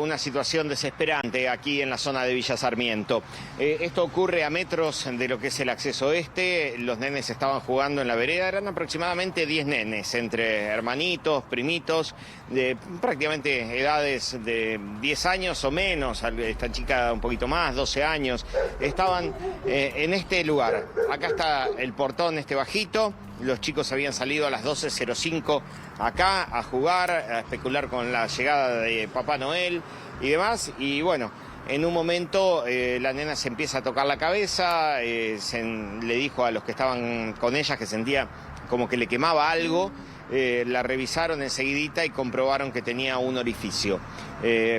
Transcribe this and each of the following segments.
una situación desesperante aquí en la zona de Villa Sarmiento. Esto ocurre a metros de lo que es el acceso este. Los nenes estaban jugando en la vereda, eran aproximadamente 10 nenes, entre hermanitos, primitos, de prácticamente edades de 10 años o menos, esta chica un poquito más, 12 años. Estaban en este lugar. Acá está el portón este bajito. Los chicos habían salido a las 12:05 acá a jugar, a especular con la llegada de Papá Noel y demás. Y bueno, en un momento la nena se empieza a tocar la cabeza, le dijo a los que estaban con ella que sentía como que le quemaba algo. La revisaron enseguidita y comprobaron que tenía un orificio.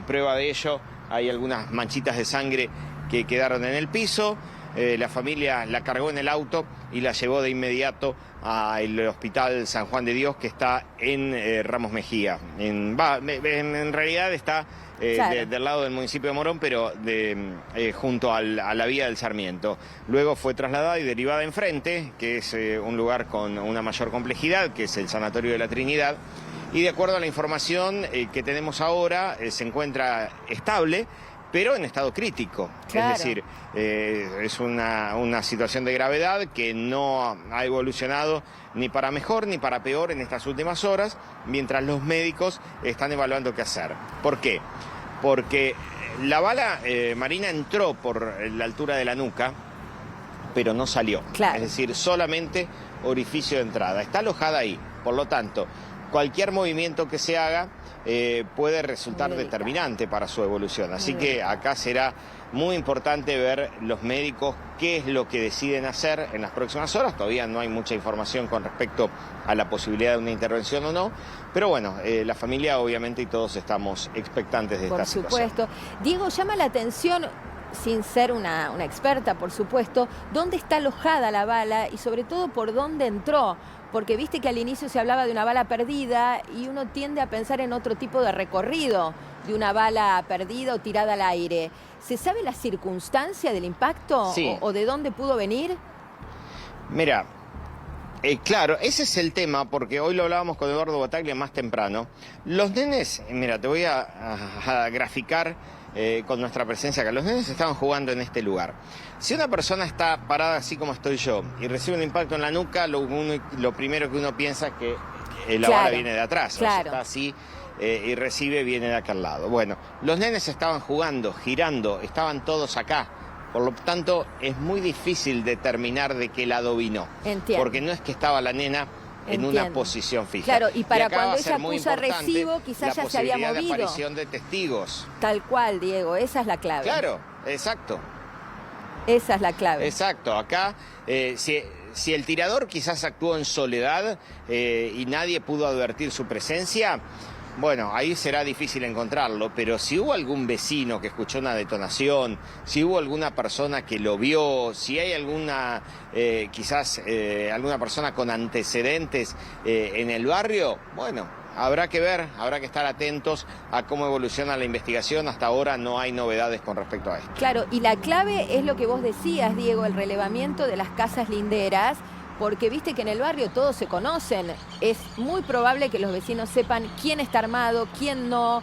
Prueba de ello, hay algunas manchitas de sangre que quedaron en el piso. La familia la cargó en el auto y la llevó de inmediato al Hospital San Juan de Dios, que está en Ramos Mejía. En realidad está claro, del lado del municipio de Morón, pero junto a la vía del Sarmiento. Luego fue trasladada y derivada enfrente, que es un lugar con una mayor complejidad, que es el Sanatorio de la Trinidad. Y de acuerdo a la información que tenemos ahora, se encuentra estable, pero en estado crítico. Claro. Es decir, es una situación de gravedad que no ha evolucionado ni para mejor ni para peor en estas últimas horas, mientras los médicos están evaluando qué hacer. ¿Por qué? Porque la bala marina entró por la altura de la nuca, pero no salió. Claro. Es decir, solamente orificio de entrada. Está alojada ahí, por lo tanto, cualquier movimiento que se haga puede resultar determinante para su evolución. Así que acá será muy importante ver los médicos qué es lo que deciden hacer en las próximas horas. Todavía no hay mucha información con respecto a la posibilidad de una intervención o no, pero bueno, la familia obviamente y todos estamos expectantes de esta situación. Por supuesto. Diego, llama la atención, sin ser una experta, por supuesto, dónde está alojada la bala y sobre todo por dónde entró. Porque viste que al inicio se hablaba de una bala perdida y uno tiende a pensar en otro tipo de recorrido de una bala perdida o tirada al aire. ¿Se sabe la circunstancia del impacto? Sí. ¿O de dónde pudo venir? Mira, claro, ese es el tema, porque hoy lo hablábamos con Eduardo Bataglia más temprano. Los nenes, mira, te voy a graficar con nuestra presencia acá. Los nenes estaban jugando en este lugar. Si una persona está parada así como estoy yo y recibe un impacto en la nuca, lo primero que uno piensa es que la bala viene de atrás. Claro. O sea, está así y recibe, viene de aquel lado. Bueno, los nenes estaban jugando, girando, estaban todos acá. Por lo tanto, es muy difícil determinar de qué lado vino. Entiendo. Porque no es que estaba la nena en una posición fija. Claro, y para cuando ella puso recibo, quizás ya se había movido. La aparición de testigos. Tal cual, Diego, esa es la clave. Claro, exacto. Esa es la clave. Exacto, acá si el tirador quizás actuó en soledad y nadie pudo advertir su presencia, bueno, ahí será difícil encontrarlo, pero si hubo algún vecino que escuchó una detonación, si hubo alguna persona que lo vio, si hay alguna, quizás alguna persona con antecedentes en el barrio, bueno, habrá que ver, habrá que estar atentos a cómo evoluciona la investigación. Hasta ahora no hay novedades con respecto a esto. Claro, y la clave es lo que vos decías, Diego, el relevamiento de las casas linderas, porque viste que en el barrio todos se conocen. Es muy probable que los vecinos sepan quién está armado, quién no.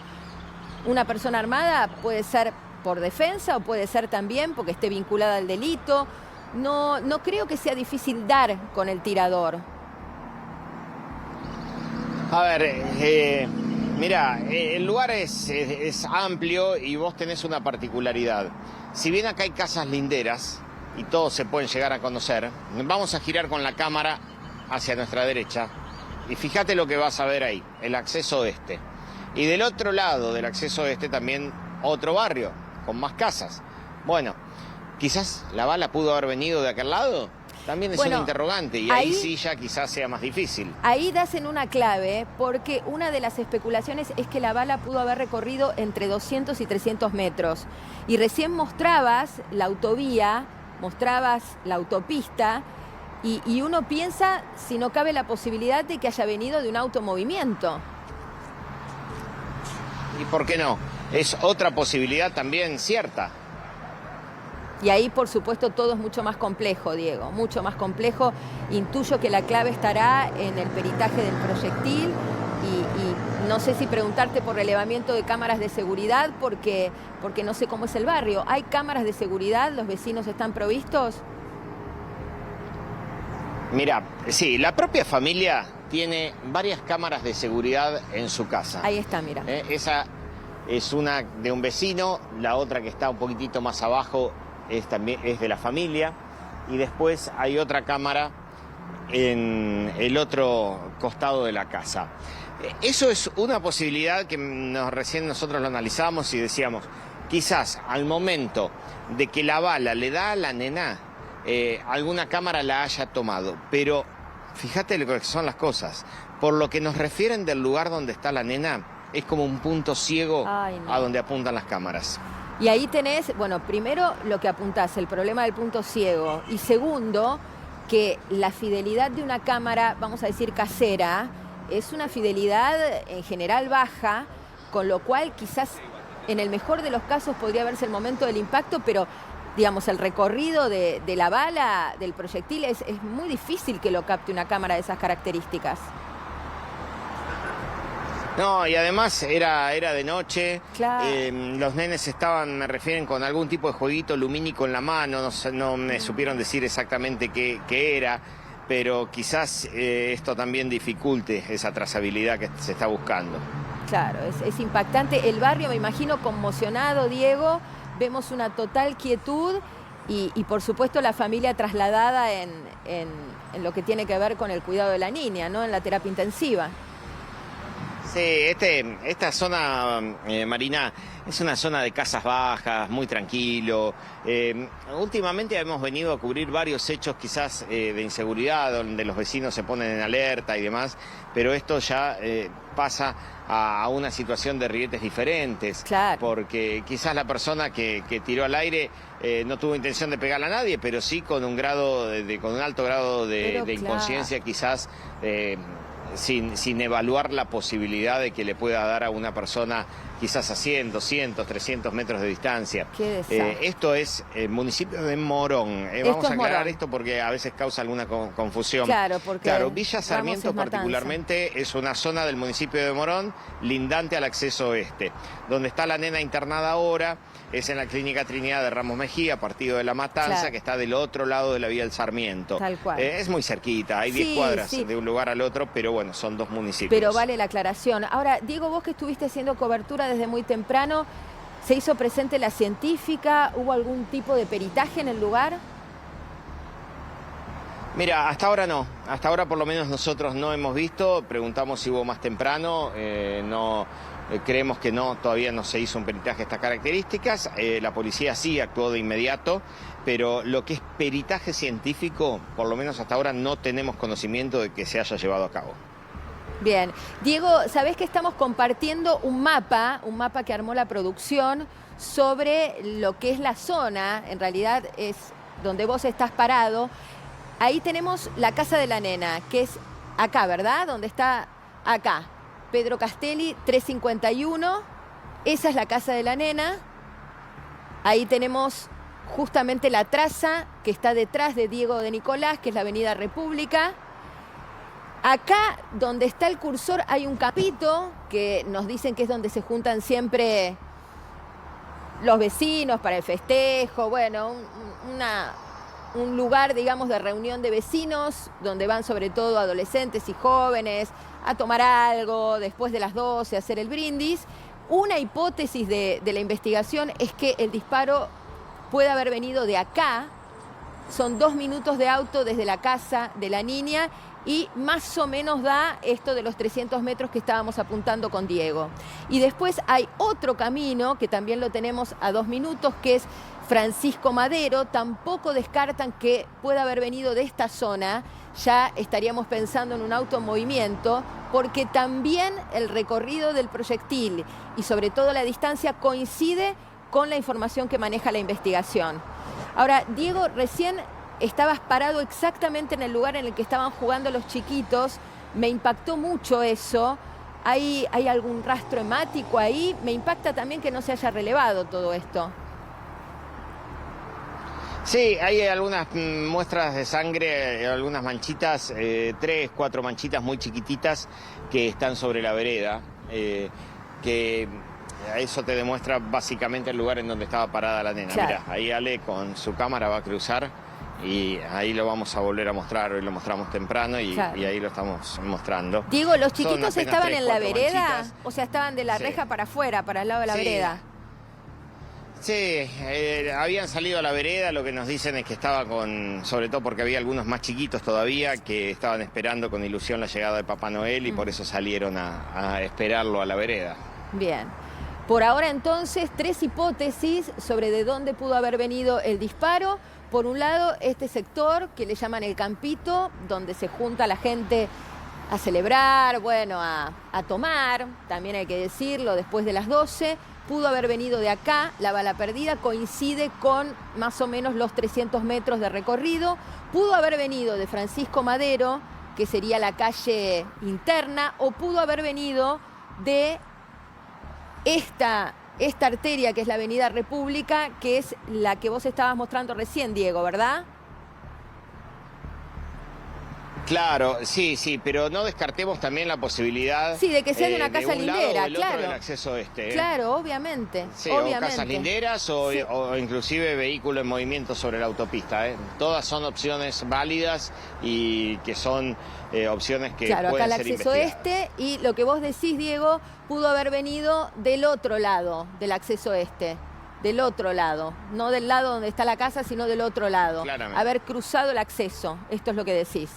Una persona armada puede ser por defensa o puede ser también porque esté vinculada al delito. No creo que sea difícil dar con el tirador. A ver, mira, el lugar es amplio y vos tenés una particularidad. Si bien acá hay casas linderas y todos se pueden llegar a conocer, vamos a girar con la cámara hacia nuestra derecha y fíjate lo que vas a ver ahí, el acceso este. Y del otro lado del acceso este también otro barrio con más casas. Bueno, quizás la bala pudo haber venido de aquel lado. También es un interrogante y ahí sí ya quizás sea más difícil. Ahí das en una clave porque una de las especulaciones es que la bala pudo haber recorrido entre 200 y 300 metros. Y recién mostrabas la autovía, mostrabas la autopista y uno piensa si no cabe la posibilidad de que haya venido de un automovimiento. ¿Y por qué no? Es otra posibilidad también cierta. Y ahí, por supuesto, todo es mucho más complejo, Diego, mucho más complejo. Intuyo que la clave estará en el peritaje del proyectil y no sé si preguntarte por relevamiento de cámaras de seguridad, porque no sé cómo es el barrio. ¿Hay cámaras de seguridad? ¿Los vecinos están provistos? Mira, sí, la propia familia tiene varias cámaras de seguridad en su casa. Ahí está, mira. Esa es una de un vecino, la otra que está un poquitito más abajo también es de la familia, y después hay otra cámara en el otro costado de la casa. Eso es una posibilidad que recién nosotros lo analizamos y decíamos, quizás al momento de que la bala le da a la nena, alguna cámara la haya tomado, pero fíjate lo que son las cosas. Por lo que nos refieren del lugar donde está la nena, es como un punto ciego a donde apuntan las cámaras. Y ahí tenés, bueno, primero lo que apuntás, el problema del punto ciego, y segundo, que la fidelidad de una cámara, vamos a decir casera, es una fidelidad en general baja, con lo cual quizás en el mejor de los casos podría verse el momento del impacto, pero digamos, el recorrido de la bala, del proyectil, es muy difícil que lo capte una cámara de esas características. No, y además era de noche, Claro. Los nenes estaban, me refieren, con algún tipo de jueguito lumínico en la mano, no me supieron decir exactamente qué era, pero quizás esto también dificulte esa trazabilidad que se está buscando. Claro, es impactante. El barrio, me imagino, conmocionado, Diego. Vemos una total quietud y por supuesto la familia trasladada en lo que tiene que ver con el cuidado de la niña, ¿no? En la terapia intensiva. Sí, esta zona, Marina, es una zona de casas bajas, muy tranquilo. Últimamente hemos venido a cubrir varios hechos quizás de inseguridad, donde los vecinos se ponen en alerta y demás, pero esto ya pasa a una situación de riesgos diferentes. Claro. Porque quizás la persona que tiró al aire no tuvo intención de pegarle a nadie, pero sí con un alto grado de inconsciencia, quizás sin evaluar la posibilidad de que le pueda dar a una persona quizás a 100, 200, 300 metros de distancia. Qué desastre. Esto es municipio de Morón. Vamos a aclarar Morón. esto porque a veces causa alguna confusión. Claro, porque Villa Sarmiento particularmente es una zona del municipio de Morón lindante al acceso oeste. Donde está la nena internada ahora es en la Clínica Trinidad de Ramos Mejía, partido de La Matanza, claro, que está del otro lado de la vía del Sarmiento. Tal cual. Es muy cerquita, hay 10 cuadras de un lugar al otro, pero bueno, son dos municipios. Pero vale la aclaración. Ahora, Diego, vos que estuviste haciendo cobertura desde muy temprano, ¿se hizo presente la científica? ¿Hubo algún tipo de peritaje en el lugar? Mira, hasta ahora no. Hasta ahora por lo menos nosotros no hemos visto. Preguntamos si hubo más temprano. Creemos que no, todavía no se hizo un peritaje de estas características. La policía sí actuó de inmediato, pero lo que es peritaje científico, por lo menos hasta ahora no tenemos conocimiento de que se haya llevado a cabo. Bien. Diego, sabés que estamos compartiendo un mapa que armó la producción sobre lo que es la zona, en realidad es donde vos estás parado. Ahí tenemos la casa de la nena, que es acá, ¿verdad? Donde está acá. Pedro Castelli, 351. Esa es la casa de la nena. Ahí tenemos justamente la traza que está detrás de Diego de Nicolás, que es la Avenida República. Acá, donde está el cursor, hay un campito que nos dicen que es donde se juntan siempre los vecinos para el festejo. Bueno, un lugar, digamos, de reunión de vecinos, donde van sobre todo adolescentes y jóvenes a tomar algo, después de las 12, a hacer el brindis. Una hipótesis de la investigación es que el disparo puede haber venido de acá. Son 2 minutos de auto desde la casa de la niña y más o menos da esto de los 300 metros que estábamos apuntando con Diego. Y después hay otro camino que también lo tenemos a 2 minutos, que es Francisco Madero. Tampoco descartan que pueda haber venido de esta zona. Ya estaríamos pensando en un auto en movimiento, porque también el recorrido del proyectil y sobre todo la distancia coincide con la información que maneja la investigación. Ahora, Diego, recién estabas parado exactamente en el lugar en el que estaban jugando los chiquitos. Me impactó mucho eso. ¿Hay algún rastro hemático ahí? Me impacta también que no se haya relevado todo esto. Sí, hay algunas muestras de sangre, algunas manchitas, 3, 4 manchitas muy chiquititas que están sobre la vereda. que eso te demuestra básicamente el lugar en donde estaba parada la nena. Claro. Mirá, ahí Ale con su cámara va a cruzar y ahí lo vamos a volver a mostrar. Hoy lo mostramos temprano y ahí lo estamos mostrando. Diego, ¿los Son chiquitos apenas estaban 3, en la 4 vereda? manchitas. O sea, estaban de la Sí. reja para afuera, para el lado de la Sí. vereda. Sí, habían salido a la vereda, lo que nos dicen es que estaba sobre todo porque había algunos más chiquitos todavía que estaban esperando con ilusión la llegada de Papá Noel y por eso salieron a esperarlo a la vereda. Bien. Por ahora entonces, 3 hipótesis sobre de dónde pudo haber venido el disparo. Por un lado, este sector que le llaman el Campito, donde se junta la gente a celebrar, bueno, a tomar, también hay que decirlo, después de las 12. Pudo haber venido de acá, la bala perdida coincide con más o menos los 300 metros de recorrido. Pudo haber venido de Francisco Madero, que sería la calle interna, o pudo haber venido de esta arteria que es la Avenida República, que es la que vos estabas mostrando recién, Diego, ¿verdad? Claro, sí, pero no descartemos también la posibilidad... Sí, de que sea de una casa un lado lindera, o del otro claro. del acceso este. Claro, obviamente. Sí, obviamente. o casas linderas o inclusive vehículo en movimiento sobre la autopista. Todas son opciones válidas y que son opciones que Claro, acá pueden el ser acceso investigadas. y lo que vos decís, Diego, pudo haber venido del otro lado del acceso del otro lado, no del lado donde está la casa, sino del otro lado. Claramente. Haber cruzado el acceso, esto es lo que decís.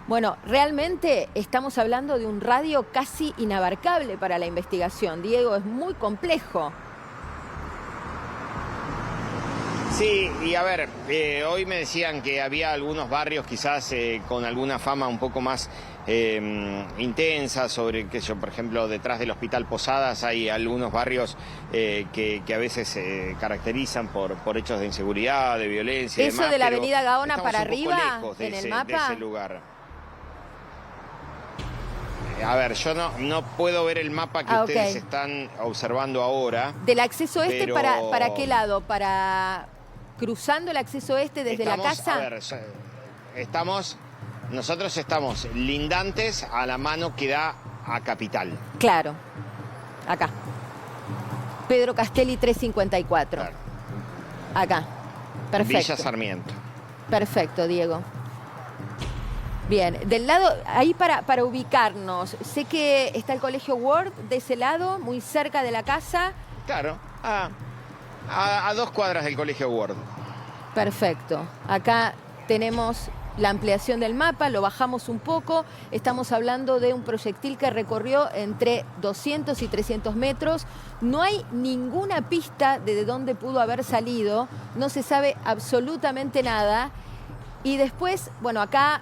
Bueno, realmente estamos hablando de un radio casi inabarcable para la investigación, Diego, es muy complejo. Sí, y a ver, hoy me decían que había algunos barrios quizás con alguna fama un poco más intensa sobre, qué sé yo, por ejemplo, detrás del Hospital Posadas hay algunos barrios que a veces se caracterizan por hechos de inseguridad, de violencia. Eso demás, de la pero Avenida Gaona estamos para un poco arriba, lejos de en el ese, mapa. de ese lugar. A ver, yo no puedo ver el mapa que ustedes están observando ahora. ¿Del acceso pero... para qué lado? ¿Para cruzando el acceso desde la casa? A ver, nosotros estamos lindantes a la mano que da a Capital. Claro, acá. Pedro Castelli 354. Claro. Acá, perfecto. Villa Sarmiento. Perfecto, Diego. Bien, del lado, ahí para ubicarnos, sé que está el Colegio Ward de ese lado, muy cerca de la casa. Claro, a 2 cuadras del Colegio Ward. Perfecto. Acá tenemos la ampliación del mapa, lo bajamos un poco. Estamos hablando de un proyectil que recorrió entre 200 y 300 metros. No hay ninguna pista de dónde pudo haber salido. No se sabe absolutamente nada. Y después, bueno, acá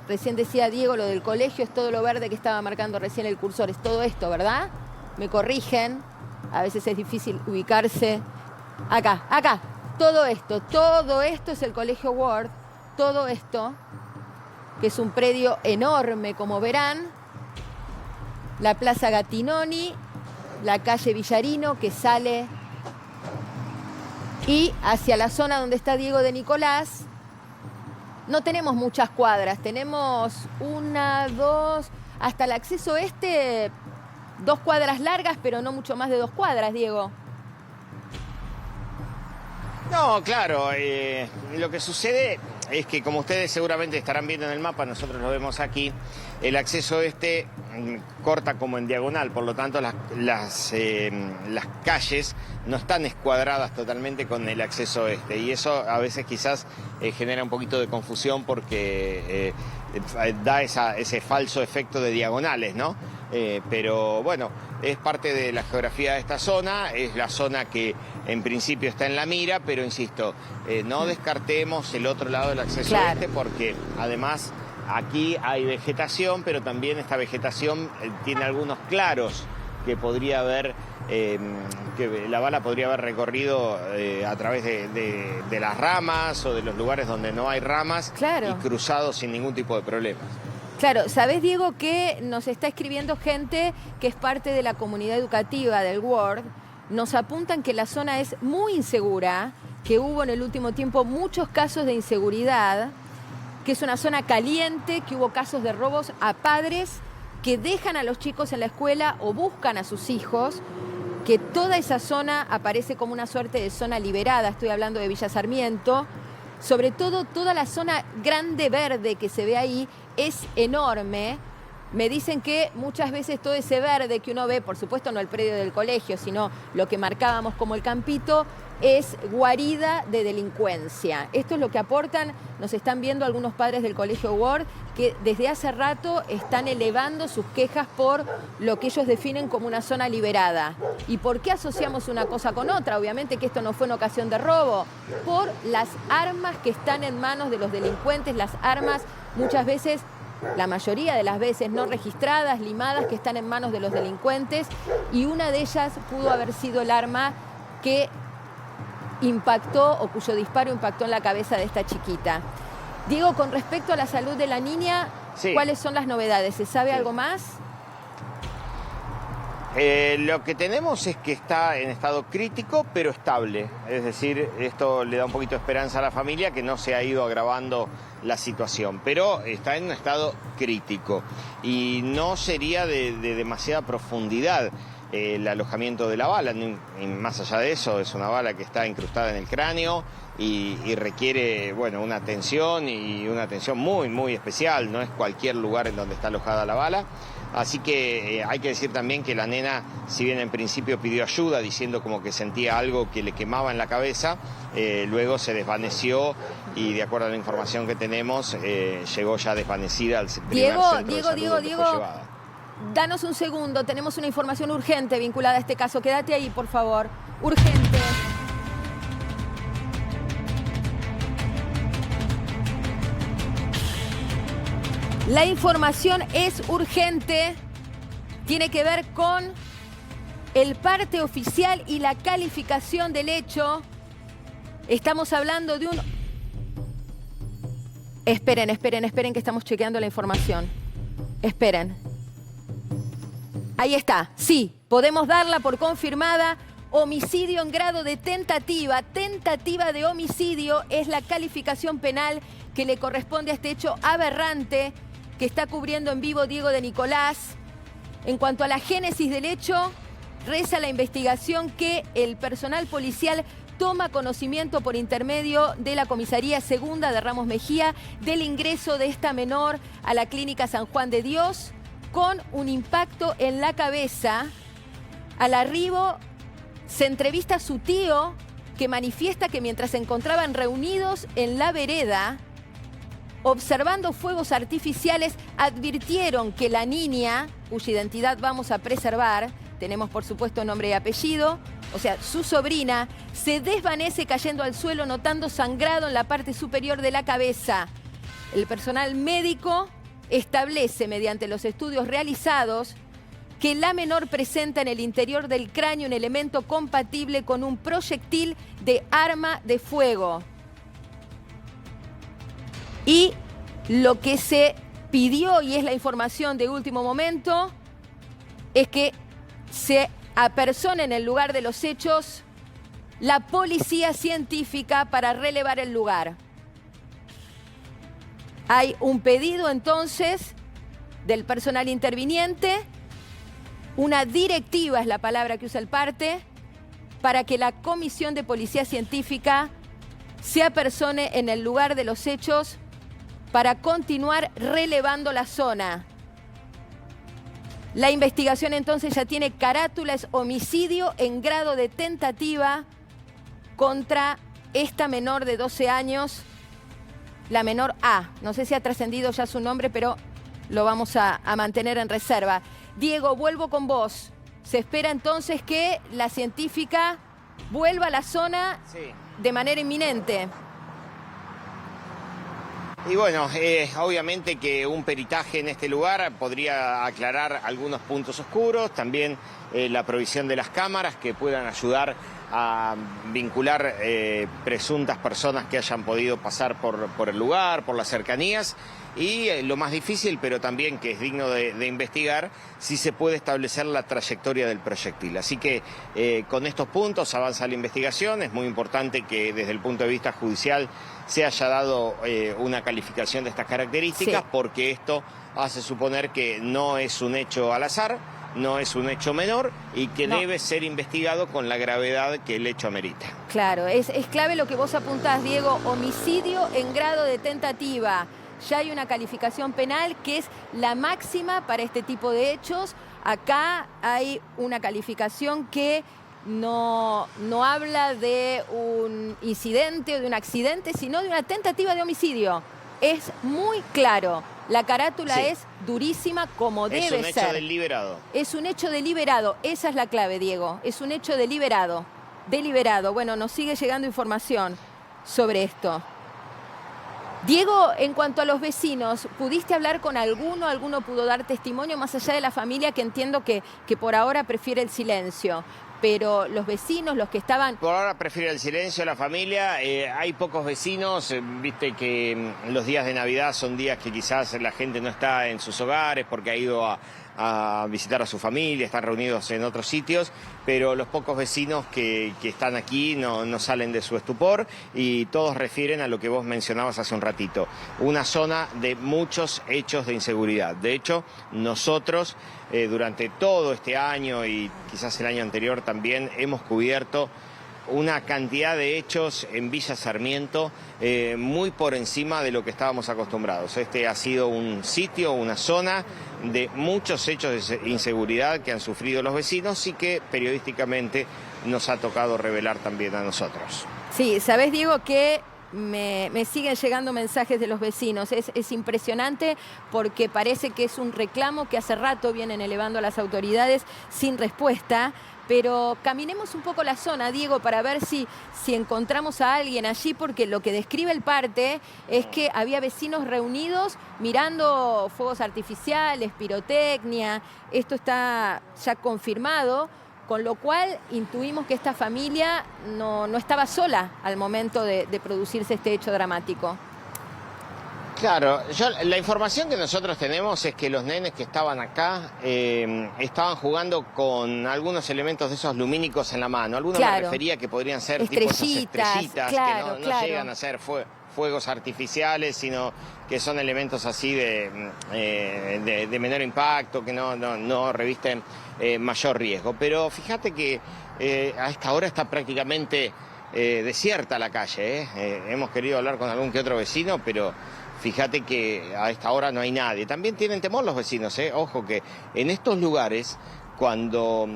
recién decía Diego lo del colegio, es todo lo verde que estaba marcando recién el cursor. Es todo esto, ¿verdad? Me corrigen. A veces es difícil ubicarse. Acá. Todo esto es el Colegio Ward. Todo esto, que es un predio enorme, como verán. La Plaza Gattinoni, la calle Villarino, que sale y hacia la zona donde está Diego de Nicolás. No tenemos muchas cuadras, tenemos 1, 2, hasta el acceso 2 cuadras largas, pero no mucho más de 2 cuadras, Diego. No, claro, lo que sucede es que, como ustedes seguramente estarán viendo en el mapa, nosotros lo vemos aquí, el acceso corta como en diagonal, por lo tanto las calles no están escuadradas totalmente con el acceso y eso a veces quizás genera un poquito de confusión porque da ese falso efecto de diagonales, ¿no? Pero bueno, es parte de la geografía de esta zona, es la zona que en principio está en la mira, pero insisto, no descartemos el otro lado del acceso porque además aquí hay vegetación, pero también esta vegetación tiene algunos claros que podría haber, que la bala podría haber recorrido a través de las ramas o de los lugares donde no hay ramas y cruzado sin ningún tipo de problemas. Claro, ¿sabés, Diego, que nos está escribiendo gente que es parte de la comunidad educativa del Ward? Nos apuntan que la zona es muy insegura, que hubo en el último tiempo muchos casos de inseguridad, que es una zona caliente, que hubo casos de robos a padres que dejan a los chicos en la escuela o buscan a sus hijos, que toda esa zona aparece como una suerte de zona liberada, estoy hablando de Villa Sarmiento, sobre todo toda la zona grande verde que se ve ahí es enorme. Me dicen que muchas veces todo ese verde que uno ve, por supuesto no el predio del colegio, sino lo que marcábamos como el campito, es guarida de delincuencia. Esto es lo que aportan, nos están viendo algunos padres del Colegio Ward, que desde hace rato están elevando sus quejas por lo que ellos definen como una zona liberada. ¿Y por qué asociamos una cosa con otra? Obviamente que esto no fue en ocasión de robo, por las armas que están en manos de los delincuentes, las armas muchas veces, la mayoría de las veces no registradas, limadas, que están en manos de los delincuentes, y una de ellas pudo haber sido el arma que impactó o cuyo disparo impactó en la cabeza de esta chiquita. Diego, con respecto a la salud de la niña, sí. ¿Cuáles son las novedades? ¿Se sabe algo más? Lo que tenemos es que está en estado crítico, pero estable. Es decir, esto le da un poquito de esperanza a la familia, que no se ha ido agravando la situación, pero está en un estado crítico y no sería de demasiada profundidad el alojamiento de la bala. Y más allá de eso, es una bala que está incrustada en el cráneo y requiere, bueno, una atención y una atención muy, muy especial. No es cualquier lugar en donde está alojada la bala. Así que hay que decir también que la nena, si bien en principio pidió ayuda diciendo como que sentía algo que le quemaba en la cabeza, luego se desvaneció y de acuerdo a la información que tenemos, llegó ya desvanecida al primer centro de salud donde fue llevada. Danos un segundo, tenemos una información urgente vinculada a este caso. Quédate ahí, por favor. Urgente. La información es urgente. Tiene que ver con el parte oficial y la calificación del hecho. Estamos hablando de un... Esperen, que estamos chequeando la información. Esperen. Ahí está, sí, podemos darla por confirmada. Homicidio en grado de tentativa. Tentativa de homicidio es la calificación penal que le corresponde a este hecho aberrante que está cubriendo en vivo Diego de Nicolás. En cuanto a la génesis del hecho, reza la investigación que el personal policial toma conocimiento por intermedio de la Comisaría Segunda de Ramos Mejía del ingreso de esta menor a la Clínica San Juan de Dios con un impacto en la cabeza. Al arribo se entrevista a su tío, que manifiesta que mientras se encontraban reunidos en la vereda, observando fuegos artificiales, advirtieron que la niña, cuya identidad vamos a preservar, tenemos por supuesto nombre y apellido, o sea, su sobrina, se desvanece cayendo al suelo notando sangrado en la parte superior de la cabeza. El personal médico establece mediante los estudios realizados que la menor presenta en el interior del cráneo un elemento compatible con un proyectil de arma de fuego. Y lo que se pidió, y es la información de último momento, es que se apersone en el lugar de los hechos la policía científica para relevar el lugar. Hay un pedido entonces del personal interviniente, una directiva es la palabra que usa el parte, para que la comisión de policía científica se apersone en el lugar de los hechos para continuar relevando la zona. La investigación entonces ya tiene carátulas homicidio en grado de tentativa contra esta menor de 12 años, la menor A. No sé si ha trascendido ya su nombre, pero lo vamos a mantener en reserva. Diego, vuelvo con vos. Se espera entonces que la científica vuelva a la zona de manera inminente. Y bueno, obviamente que un peritaje en este lugar podría aclarar algunos puntos oscuros, también la provisión de las cámaras que puedan ayudar a vincular presuntas personas que hayan podido pasar por el lugar, por las cercanías. Y lo más difícil, pero también que es digno de investigar, si se puede establecer la trayectoria del proyectil. Así que con estos puntos avanza la investigación. Es muy importante que desde el punto de vista judicial se haya dado una calificación de estas características, sí, porque esto hace suponer que no es un hecho al azar, no es un hecho menor y que debe ser investigado con la gravedad que el hecho amerita. Claro, es clave lo que vos apuntás, Diego, homicidio en grado de tentativa. Ya hay una calificación penal que es la máxima para este tipo de hechos. Acá hay una calificación que no habla de un incidente o de un accidente, sino de una tentativa de homicidio. Es muy claro. La carátula es durísima, como debe ser. Es un hecho deliberado. Es un hecho deliberado. Esa es la clave, Diego. Es un hecho deliberado. Deliberado. Bueno, nos sigue llegando información sobre esto. Diego, en cuanto a los vecinos, ¿pudiste hablar con alguno? ¿Alguno pudo dar testimonio más allá de la familia, que entiendo que por ahora prefiere el silencio? Pero los vecinos, los que estaban... Por ahora prefiere el silencio, la familia. Hay pocos vecinos, viste que los días de Navidad son días que quizás la gente no está en sus hogares porque ha ido a visitar a su familia, están reunidos en otros sitios, pero los pocos vecinos que están aquí no salen de su estupor y todos refieren a lo que vos mencionabas hace un ratito, una zona de muchos hechos de inseguridad. De hecho, nosotros durante todo este año y quizás el año anterior también hemos cubierto una cantidad de hechos en Villa Sarmiento muy por encima de lo que estábamos acostumbrados. Este ha sido un sitio, una zona de muchos hechos de inseguridad que han sufrido los vecinos y que periodísticamente nos ha tocado revelar también a nosotros. Sí, sabés, Diego, que me siguen llegando mensajes de los vecinos. Es impresionante porque parece que es un reclamo que hace rato vienen elevando a las autoridades sin respuesta. Pero caminemos un poco la zona, Diego, para ver si encontramos a alguien allí, porque lo que describe el parte es que había vecinos reunidos mirando fuegos artificiales, pirotecnia. Esto está ya confirmado, con lo cual intuimos que esta familia no estaba sola al momento de producirse este hecho dramático. Claro, la información que nosotros tenemos es que los nenes que estaban acá estaban jugando con algunos elementos de esos lumínicos en la mano. Algunos me refería que podrían ser estrellitas, claro, que no llegan a ser fuegos artificiales, sino que son elementos así de menor impacto, que no revisten mayor riesgo. Pero fíjate que a esta hora está prácticamente desierta la calle. Hemos querido hablar con algún que otro vecino, pero... Fíjate que a esta hora no hay nadie. También tienen temor los vecinos, Ojo que en estos lugares, cuando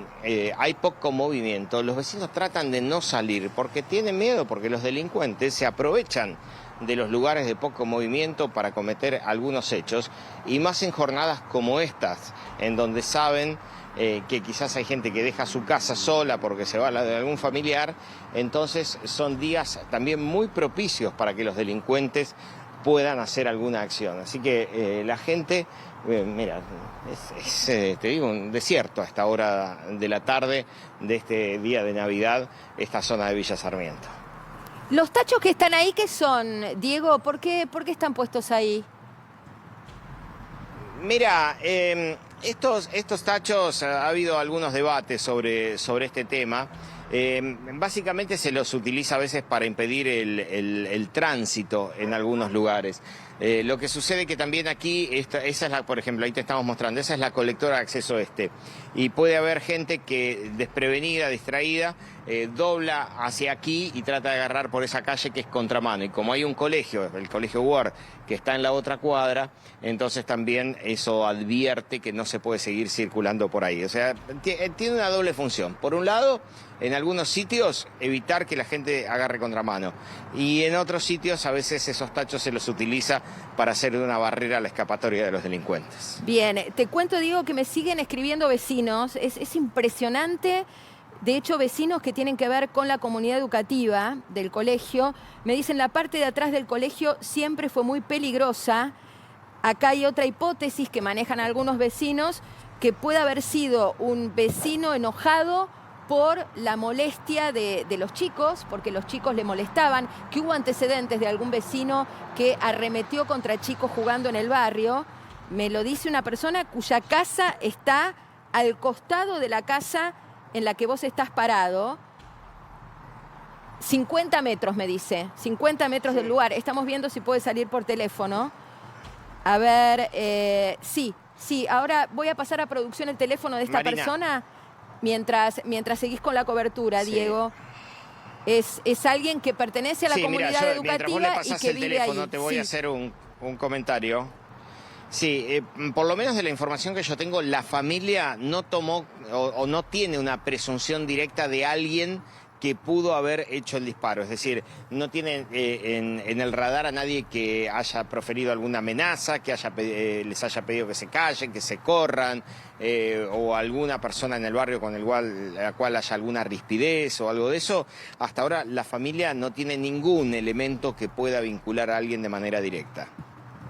hay poco movimiento, los vecinos tratan de no salir porque tienen miedo, porque los delincuentes se aprovechan de los lugares de poco movimiento para cometer algunos hechos, y más en jornadas como estas, en donde saben que quizás hay gente que deja su casa sola porque se va a la de algún familiar. Entonces son días también muy propicios para que los delincuentes puedan hacer alguna acción. Así que la gente, mira, te digo, un desierto a esta hora de la tarde de este día de Navidad, esta zona de Villa Sarmiento. ¿Los tachos que están ahí qué son, Diego? ¿Por qué están puestos ahí? Mira, estos tachos, ha habido algunos debates sobre este tema. Básicamente se los utiliza a veces para impedir el tránsito en algunos lugares. Lo que sucede que también aquí, esa es la, por ejemplo, ahí te estamos mostrando, esa es la colectora de acceso este. Y puede haber gente que desprevenida, distraída, dobla hacia aquí y trata de agarrar por esa calle que es contramano. Y como hay un colegio, el colegio Ward, que está en la otra cuadra, entonces también eso advierte que no se puede seguir circulando por ahí. O sea, tiene una doble función. Por un lado, en algunos sitios evitar que la gente agarre contramano, y en otros sitios a veces esos tachos se los utiliza para hacer de una barrera a la escapatoria de los delincuentes. Bien, te cuento, Diego, que me siguen escribiendo vecinos. Es impresionante. De hecho, vecinos que tienen que ver con la comunidad educativa del colegio me dicen: la parte de atrás del colegio siempre fue muy peligrosa. Acá hay otra hipótesis que manejan algunos vecinos, que puede haber sido un vecino enojado por la molestia de los chicos, porque los chicos le molestaban, que hubo antecedentes de algún vecino que arremetió contra chicos jugando en el barrio. Me lo dice una persona cuya casa está al costado de la casa en la que vos estás parado. 50 metros, me dice, 50 metros del lugar. Estamos viendo si puede salir por teléfono. A ver, sí, ahora voy a pasar a producción el teléfono de esta Marina. persona mientras seguís con la cobertura, Sí. Diego. Es alguien que pertenece a la comunidad mientras educativa vos le y pasás que el vive teléfono, ahí. te voy Sí. a hacer un comentario. Sí, por lo menos de la información que yo tengo, la familia no tomó o no tiene una presunción directa de alguien que pudo haber hecho el disparo. Es decir, no tienen en el radar a nadie que haya proferido alguna amenaza, que les haya pedido que se callen, que se corran, o alguna persona en el barrio con la cual haya alguna rispidez o algo de eso. Hasta ahora la familia no tiene ningún elemento que pueda vincular a alguien de manera directa.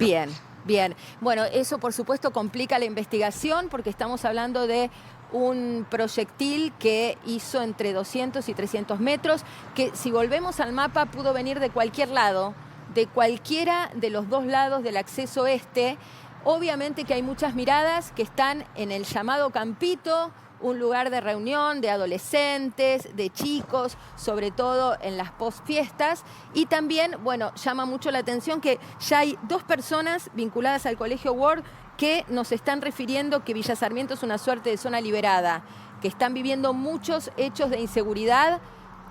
Bien, bien. Bueno, eso por supuesto complica la investigación porque estamos hablando de un proyectil que hizo entre 200 y 300 metros, que si volvemos al mapa pudo venir de cualquier lado, de cualquiera de los dos lados del acceso este. Obviamente que hay muchas miradas que están en el llamado Campito, un lugar de reunión de adolescentes, de chicos, sobre todo en las postfiestas. Y también, bueno, llama mucho la atención que ya hay 2 personas vinculadas al Colegio Ward que nos están refiriendo que Villa Sarmiento es una suerte de zona liberada, que están viviendo muchos hechos de inseguridad,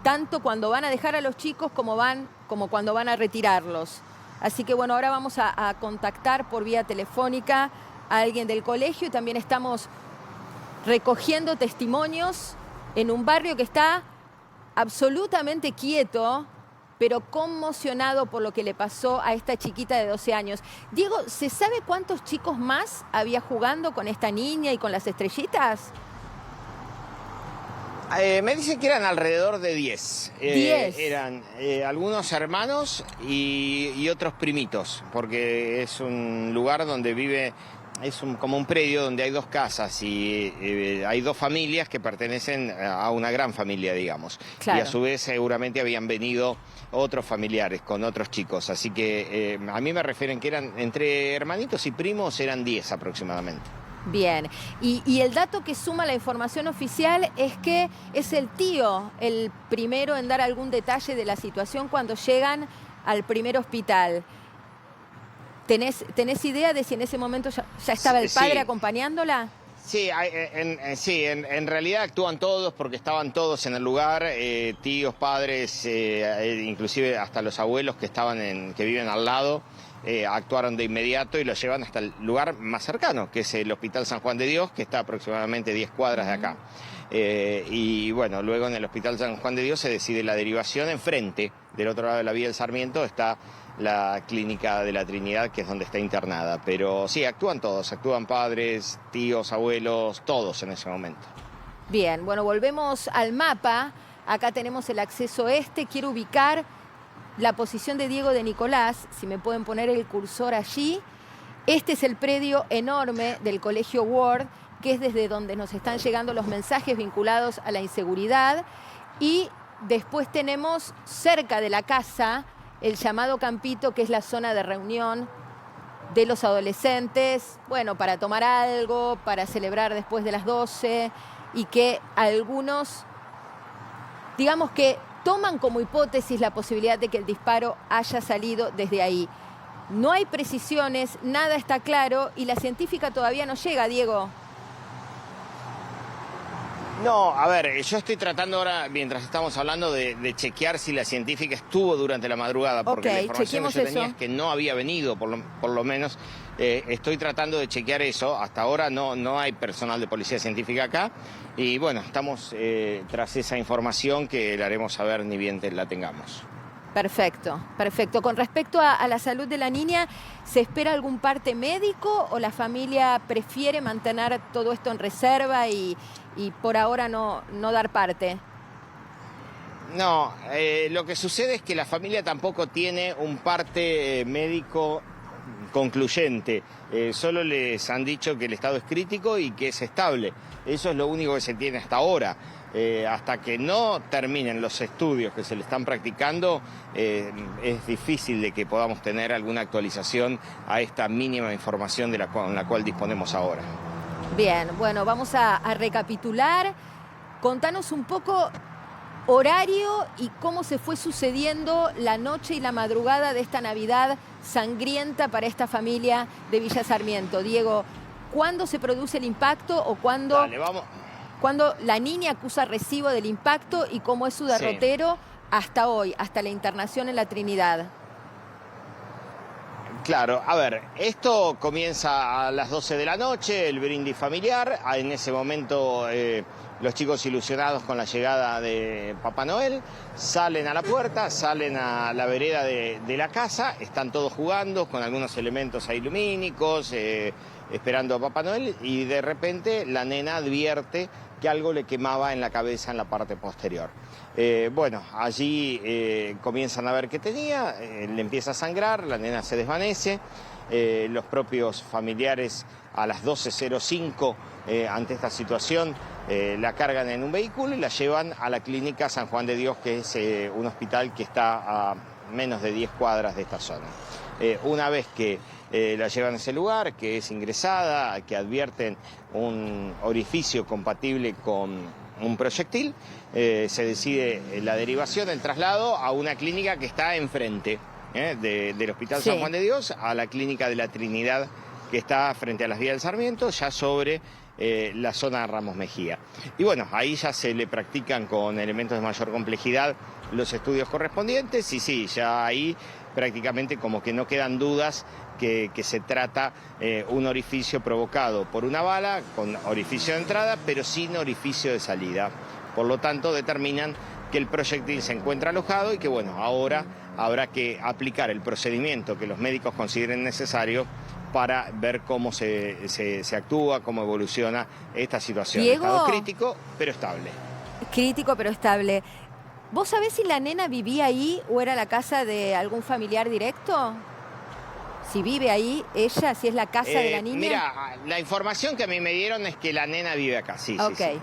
tanto cuando van a dejar a los chicos como cuando van a retirarlos. Así que bueno, ahora vamos a contactar por vía telefónica a alguien del colegio y también estamos recogiendo testimonios en un barrio que está absolutamente quieto, pero conmocionado por lo que le pasó a esta chiquita de 12 años. Diego, ¿se sabe cuántos chicos más había jugando con esta niña y con las estrellitas? Me dicen que eran alrededor de 10. 10. Eran algunos hermanos y otros primitos, porque es un lugar donde vive, como un predio donde hay 2 casas y hay 2 familias que pertenecen a una gran familia, digamos. Claro. Y a su vez seguramente habían venido otros familiares con otros chicos. Así que a mí me refieren que eran entre hermanitos y primos, eran 10 aproximadamente. Bien, y el dato que suma la información oficial es que es el tío el primero en dar algún detalle de la situación cuando llegan al primer hospital. ¿Tenés idea de si en ese momento ya estaba el padre acompañándola? Sí, en realidad actúan todos porque estaban todos en el lugar, tíos, padres, inclusive hasta los abuelos que viven al lado. Actuaron de inmediato y lo llevan hasta el lugar más cercano, que es el Hospital San Juan de Dios, que está aproximadamente 10 cuadras de acá. Y bueno, luego en el Hospital San Juan de Dios se decide la derivación. Enfrente, del otro lado de la vía del Sarmiento, está la clínica de la Trinidad, que es donde está internada. Pero sí, actúan todos, actúan padres, tíos, abuelos, todos en ese momento. Bien, bueno, volvemos al mapa. Acá tenemos el acceso este. Quiero ubicar la posición de Diego de Nicolás, si me pueden poner el cursor allí. Este es el predio enorme del Colegio Ward, que es desde donde nos están llegando los mensajes vinculados a la inseguridad. Y después tenemos cerca de la casa el llamado Campito, que es la zona de reunión de los adolescentes, bueno, para tomar algo, para celebrar después de las 12, y que algunos, digamos que toman como hipótesis la posibilidad de que el disparo haya salido desde ahí. No hay precisiones, nada está claro y la científica todavía no llega, Diego. No, a ver, yo estoy tratando ahora, mientras estamos hablando, de chequear si la científica estuvo durante la madrugada, porque Ok, la información que yo chequemos tenía eso. es que no había venido, por lo menos. Estoy tratando de chequear eso. Hasta ahora no hay personal de policía científica acá. Y bueno, estamos tras esa información que la haremos saber ni bien la tengamos. Perfecto, perfecto. Con respecto a la salud de la niña, ¿se espera algún parte médico o la familia prefiere mantener todo esto en reserva y por ahora no dar parte? No, lo que sucede es que la familia tampoco tiene un parte médico concluyente. Solo les han dicho que el estado es crítico y que es estable. Eso es lo único que se tiene hasta ahora. Hasta que no terminen los estudios que se le están practicando, es difícil de que podamos tener alguna actualización a esta mínima información con la cual disponemos ahora. Bien, bueno, vamos a recapitular. Contanos un poco horario y cómo se fue sucediendo la noche y la madrugada de esta Navidad sangrienta para esta familia de Villa Sarmiento. Diego, ¿cuándo se produce el impacto o cuándo, Dale, vamos. cuándo la niña acusa recibo del impacto y cómo es su derrotero hasta hoy, hasta la internación en la Trinidad? Claro, a ver, esto comienza a las 12 de la noche, el brindis familiar. En ese momento los chicos ilusionados con la llegada de Papá Noel salen a la puerta, salen a la vereda de la casa, están todos jugando con algunos elementos ahí lumínicos, esperando a Papá Noel, y de repente la nena advierte que algo le quemaba en la cabeza en la parte posterior. Bueno, allí comienzan a ver qué tenía, le empieza a sangrar, la nena se desvanece, los propios familiares a las 12:05 ante esta situación la cargan en un vehículo y la llevan a la clínica San Juan de Dios, que es un hospital que está a menos de 10 cuadras de esta zona. Una vez que la llevan a ese lugar, que es ingresada, que advierten un orificio compatible con un proyectil, se decide la derivación, el traslado a una clínica que está enfrente del Hospital San Juan de Dios, a la clínica de la Trinidad, que está frente a las vías del Sarmiento, ya sobre la zona de Ramos Mejía. Y bueno, ahí ya se le practican con elementos de mayor complejidad los estudios correspondientes, y sí, ya ahí prácticamente como que no quedan dudas que se trata un orificio provocado por una bala, con orificio de entrada, pero sin orificio de salida. Por lo tanto, determinan que el proyectil se encuentra alojado y que, bueno, ahora habrá que aplicar el procedimiento que los médicos consideren necesario para ver cómo se actúa, cómo evoluciona esta situación. Diego, estado crítico, pero estable. Crítico, pero estable. ¿Vos sabés si la nena vivía ahí o era la casa de algún familiar directo? Si vive ahí ella, si es la casa de la niña. Mira, la información que a mí me dieron es que la nena vive acá, sí.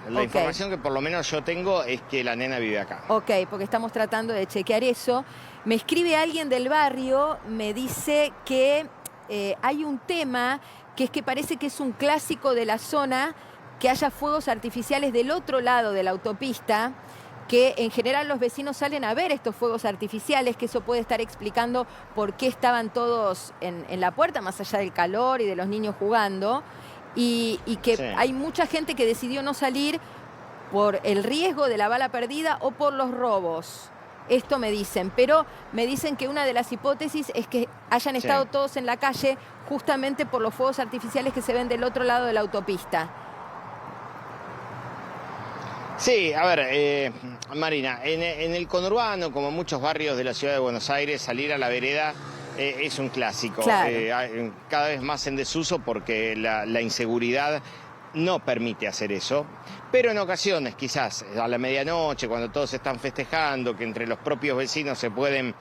La información que por lo menos yo tengo es que la nena vive acá. Ok, porque estamos tratando de chequear eso. Me escribe alguien del barrio, me dice que hay un tema que es que parece que es un clásico de la zona, que haya fuegos artificiales del otro lado de la autopista, que en general los vecinos salen a ver estos fuegos artificiales, que eso puede estar explicando por qué estaban todos en la puerta, más allá del calor y de los niños jugando, y que hay mucha gente que decidió no salir por el riesgo de la bala perdida o por los robos. Esto me dicen, pero me dicen que una de las hipótesis es que hayan estado todos en la calle justamente por los fuegos artificiales que se ven del otro lado de la autopista. Sí, a ver, Marina, en el conurbano, como en muchos barrios de la ciudad de Buenos Aires, salir a la vereda es un clásico. Claro. Cada vez más en desuso porque la inseguridad no permite hacer eso. Pero en ocasiones, quizás a la medianoche, cuando todos están festejando, que entre los propios vecinos se pueden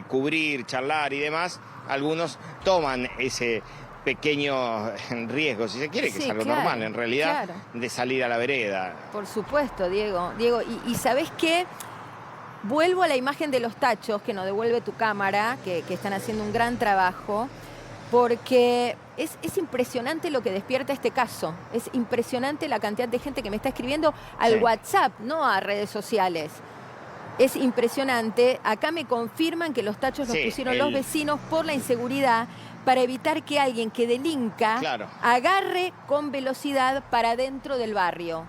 cubrir, charlar y demás, algunos toman ese pequeño riesgo, si se quiere, que es algo normal en realidad, de salir a la vereda. Por supuesto, Diego. ¿Y sabés qué? Vuelvo a la imagen de los tachos que nos devuelve tu cámara, que están haciendo un gran trabajo, porque es impresionante lo que despierta este caso. Es impresionante la cantidad de gente que me está escribiendo al WhatsApp, no a redes sociales. Es impresionante. Acá me confirman que los tachos los pusieron los vecinos por la inseguridad, para evitar que alguien que delinca agarre con velocidad para dentro del barrio.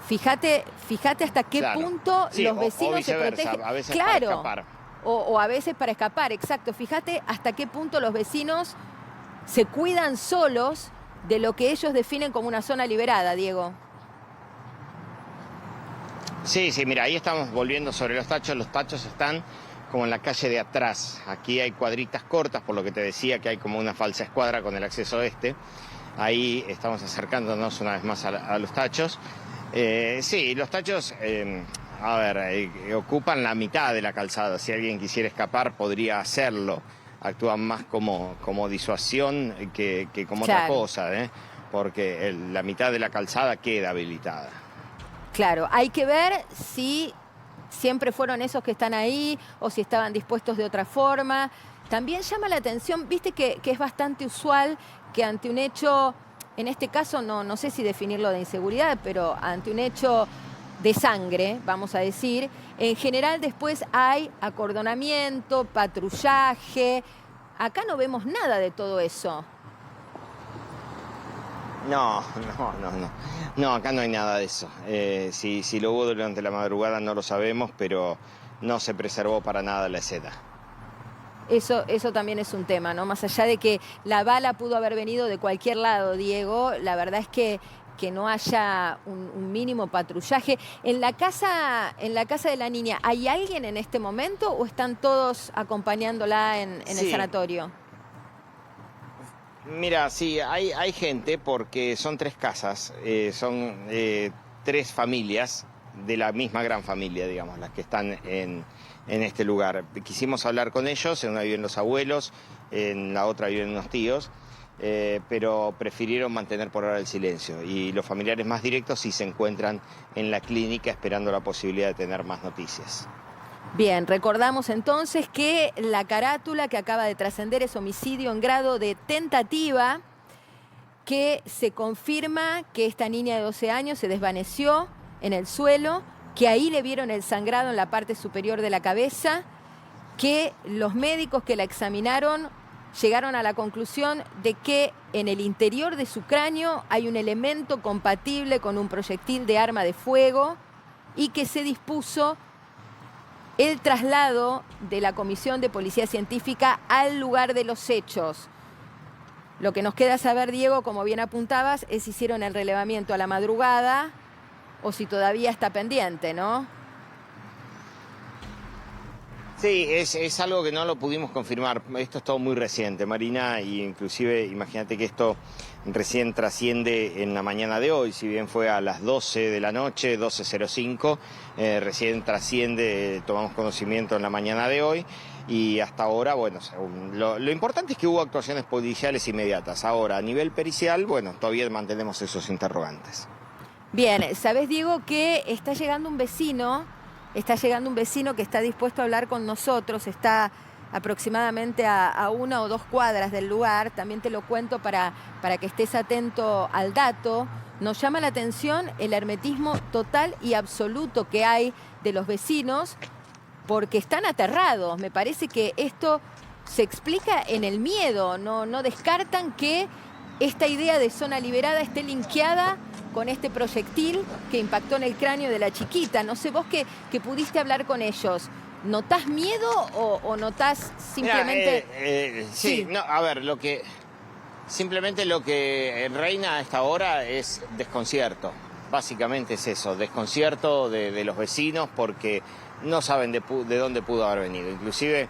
Fíjate hasta qué punto los vecinos se protegen. A veces para escapar. O a veces para escapar, exacto. Fíjate hasta qué punto los vecinos se cuidan solos de lo que ellos definen como una zona liberada, Diego. Sí, mira, ahí estamos volviendo sobre los tachos. Los tachos están como en la calle de atrás. Aquí hay cuadritas cortas, por lo que te decía que hay como una falsa escuadra con el acceso este. Ahí estamos acercándonos una vez más a los tachos. Sí, los tachos, ocupan la mitad de la calzada. Si alguien quisiera escapar, podría hacerlo actúan más como disuasión que como Claro. otra cosa, ¿eh? Porque la mitad de la calzada queda habilitada. Claro, hay que ver si siempre fueron esos que están ahí o si estaban dispuestos de otra forma. También llama la atención, viste que es bastante usual que ante un hecho, en este caso no sé si definirlo de inseguridad, pero ante un hecho de sangre, vamos a decir, en general después hay acordonamiento, patrullaje. Acá no vemos nada de todo eso. No, acá no hay nada de eso. Si lo hubo durante la madrugada no lo sabemos, pero no se preservó para nada la escena. Eso también es un tema, ¿no? Más allá de que la bala pudo haber venido de cualquier lado, Diego, la verdad es que no haya un mínimo patrullaje. En la casa de la niña, ¿hay alguien en este momento o están todos acompañándola en el Sí. sanatorio? Mira, sí, hay gente porque son 3 casas, son 3 familias de la misma gran familia, digamos, las que están en este lugar. Quisimos hablar con ellos, en una viven los abuelos, en la otra viven unos tíos, pero prefirieron mantener por ahora el silencio. Y los familiares más directos sí se encuentran en la clínica esperando la posibilidad de tener más noticias. Bien, recordamos entonces que la carátula que acaba de trascender es homicidio en grado de tentativa, que se confirma que esta niña de 12 años se desvaneció en el suelo, que ahí le vieron el sangrado en la parte superior de la cabeza, que los médicos que la examinaron llegaron a la conclusión de que en el interior de su cráneo hay un elemento compatible con un proyectil de arma de fuego y que se dispuso el traslado de la Comisión de Policía Científica al lugar de los hechos. Lo que nos queda saber, Diego, como bien apuntabas, es si hicieron el relevamiento a la madrugada o si todavía está pendiente, ¿no? Sí, es algo que no lo pudimos confirmar. Esto es todo muy reciente, Marina, y inclusive imagínate que esto recién trasciende en la mañana de hoy, si bien fue a las 12 de la noche, 12:05, recién trasciende, tomamos conocimiento en la mañana de hoy, y hasta ahora, bueno, lo importante es que hubo actuaciones policiales inmediatas. Ahora, a nivel pericial, bueno, todavía mantenemos esos interrogantes. Bien, ¿sabés, Diego, que está llegando un vecino que está dispuesto a hablar con nosotros? Está aproximadamente a 1 o 2 cuadras del lugar. También te lo cuento para que estés atento al dato. Nos llama la atención el hermetismo total y absoluto que hay de los vecinos, porque están aterrados. Me parece que esto se explica en el miedo. No descartan que esta idea de zona liberada esté linkeada con este proyectil que impactó en el cráneo de la chiquita. No sé, vos que pudiste hablar con ellos, ¿notás miedo o notás simplemente...? Mira, sí, no, a ver, simplemente lo que reina a esta hora es desconcierto. Básicamente es eso, desconcierto de los vecinos porque no saben de dónde pudo haber venido. Inclusive,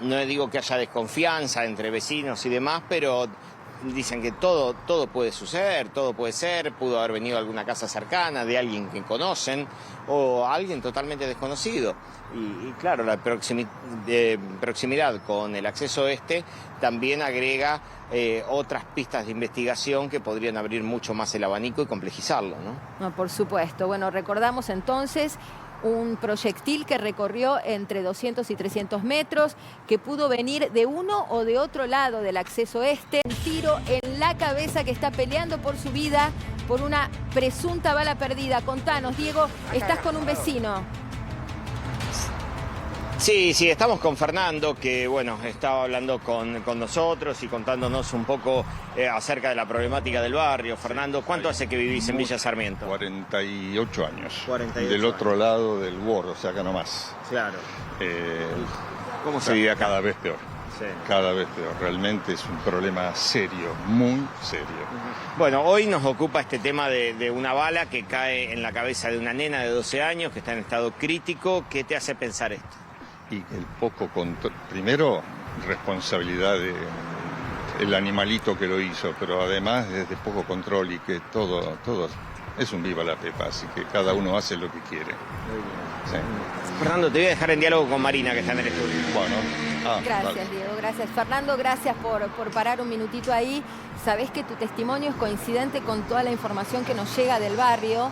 no digo que haya desconfianza entre vecinos y demás, pero dicen que todo puede suceder, todo puede ser, pudo haber venido a alguna casa cercana de alguien que conocen o alguien totalmente desconocido. Y claro, la proximidad con el acceso este también agrega otras pistas de investigación que podrían abrir mucho más el abanico y complejizarlo, ¿no? No, por supuesto. Bueno, recordamos entonces un proyectil que recorrió entre 200 y 300 metros, que pudo venir de uno o de otro lado del acceso este. Un tiro en la cabeza, que está peleando por su vida por una presunta bala perdida. Contanos, Diego, estás con un vecino. Sí, estamos con Fernando, que bueno, estaba hablando con nosotros y contándonos un poco acerca de la problemática del barrio. Fernando, ¿cuánto hace que vivís en Villa Sarmiento? 48 años. 48 del años. otro lado del Word, o sea, acá nomás. Claro. ¿Cómo se Cada- vive acá? Cada vez peor. Sí. Cada vez peor. Realmente es un problema serio, muy serio. Bueno, hoy nos ocupa este tema de una bala que cae en la cabeza de una nena de 12 años que está en estado crítico. ¿Qué te hace pensar esto? Y el poco control. Primero, responsabilidad del animalito que lo hizo, pero además es de poco control y que todo es un viva la pepa, así que cada uno hace lo que quiere. Sí. Fernando, te voy a dejar en diálogo con Marina, que está en el estudio. Bueno, Gracias, vale. Diego, gracias. Fernando, gracias por parar un minutito ahí. Sabés que tu testimonio es coincidente con toda la información que nos llega del barrio.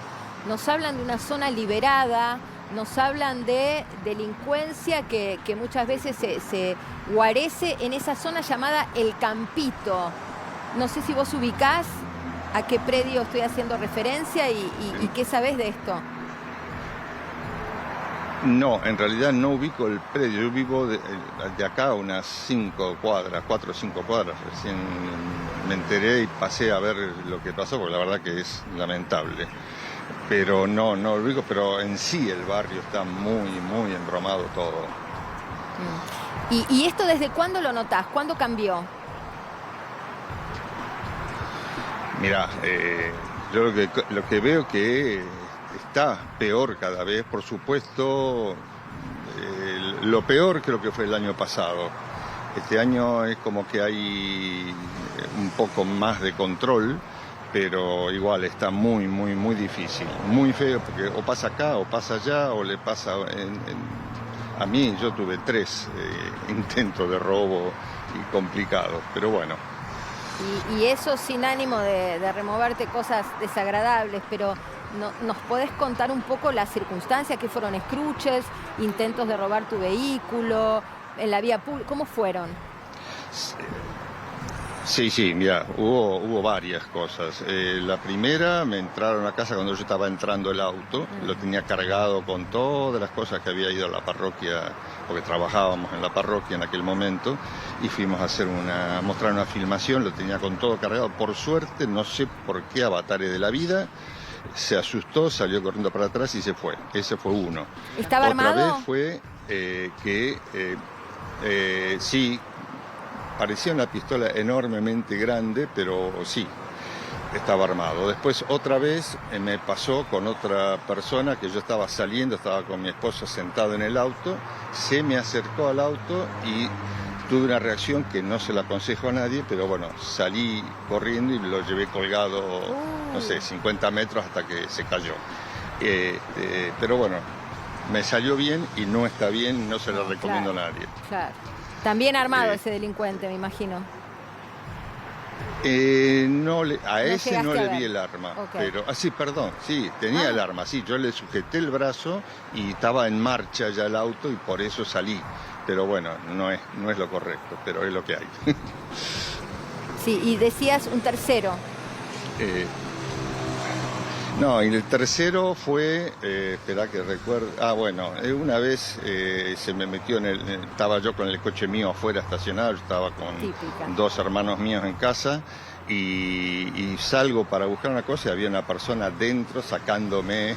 Nos hablan de una zona liberada, nos hablan de delincuencia que muchas veces se guarece en esa zona llamada El Campito. No sé si vos ubicás a qué predio estoy haciendo referencia y qué sabés de esto. No, en realidad no ubico el predio. Yo vivo de acá a unas 5 cuadras, 4 o 5 cuadras. Recién me enteré y pasé a ver lo que pasó, porque la verdad que es lamentable. Pero no lo ubico, pero en sí el barrio está muy enromado todo. ¿Y esto desde cuándo lo notás? ¿Cuándo cambió? Mirá, yo lo que veo que está peor cada vez, por supuesto. Lo peor creo que fue el año pasado. Este año es como que hay un poco más de control, pero igual está muy difícil, muy feo, porque o pasa acá, o pasa allá, o le pasa a mí. Yo tuve 3 intentos de robo y complicados, pero bueno. Y eso sin ánimo de removerte cosas desagradables, pero ¿nos podés contar un poco las circunstancias? ¿Qué fueron escruches, intentos de robar tu vehículo, en la vía pública? ¿Cómo fueron? Sí, mira, hubo varias cosas. La primera, me entraron a casa cuando yo estaba entrando el auto, lo tenía cargado con todas las cosas que había ido a la parroquia, porque trabajábamos en la parroquia en aquel momento, y fuimos a hacer mostrar una filmación, lo tenía con todo cargado. Por suerte, no sé por qué avatares de la vida, se asustó, salió corriendo para atrás y se fue. Ese fue uno. ¿Estaba armado? Otra vez fue sí, parecía una pistola enormemente grande, pero sí, estaba armado. Después otra vez me pasó con otra persona que yo estaba saliendo, estaba con mi esposa sentado en el auto, se me acercó al auto y tuve una reacción que no se la aconsejo a nadie, pero bueno, salí corriendo y lo llevé colgado, no sé, 50 metros hasta que se cayó. Pero bueno, me salió bien y no está bien, no se lo recomiendo a nadie. Claro. También armado ese delincuente, me imagino. A ese no llegaste le a ver. vi el arma, Okay. pero perdón, sí, tenía el arma, sí, yo le sujeté el brazo y estaba en marcha ya el auto y por eso salí, pero bueno, no es lo correcto, pero es lo que hay. Sí, y decías un tercero. No, y el tercero fue, espera que recuerdo, una vez se me metió estaba yo con el coche mío afuera estacionado, yo estaba con Típica. 2 hermanos míos en casa y salgo para buscar una cosa y había una persona dentro sacándome